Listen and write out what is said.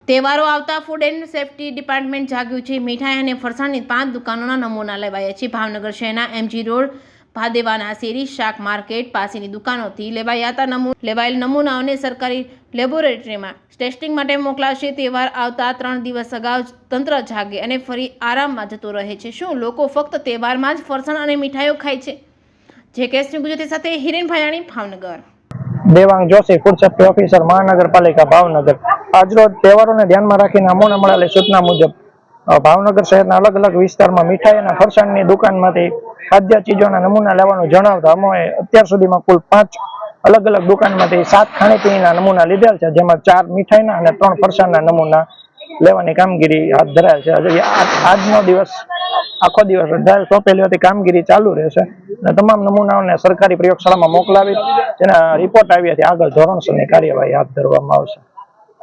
તહેવારો આવતા food and safety department જાગ્યું છે। મીઠાઈ અને ફરસાણની 5 દુકાનોના નમૂના લેવાયા છે। ભાવનગર શહેરના MG રોડ ભાદેવાના શેરી શાક માર્કેટ પાસેની દુકાનોથી લેવાયેલ નમૂનાઓને સરકારી લેબોરેટરીમાં ટેસ્ટિંગ માટે મોકલાશે। તહેવાર આવતા 3 દિવસ અગાઉ તંત્ર જાગે અને ફરી આરામમાં જતો રહે છે। શું લોકો ફક્ત તહેવારમાં જ ફરસાણ અને મીઠાઈઓ ખાય છે? જે કેસની ગુજરાતી સાથે Hiren Bhayani, Bhavnagar. Devang Joshi, food safety officer, મહાનગરપાલિકા ભાવનગર। આજરોજ તહેવારોને ધ્યાનમાં રાખીને અમોને મળેલી સૂચના મુજબ ભાવનગર શહેરના અલગ અલગ વિસ્તારમાં મીઠાઈ અને ફરસાણની દુકાનમાંથી ખાદ્ય ચીજોના નમૂના લેવાનું જણાવતા અમોએ અત્યાર સુધીમાં કુલ 5 અલગ અલગ દુકાનમાંથી 7 ખાણીપીણીના નમૂના લીધેલ છે, જેમાં 4 મીઠાઈના અને 3 ફરસાણના નમૂના લેવાની કામગીરી હાથ ધરાયેલ છે। હજી આજનો દિવસ આખો દિવસ ટ્રાયલ સોંપેલી હતી, કામગીરી ચાલુ રહેશે અને તમામ નમૂનાઓને સરકારી પ્રયોગશાળામાં મોકલાવી તેના રિપોર્ટ આવ્યાથી આગળ ધોરણસરની કાર્યવાહી હાથ ધરવામાં આવશે।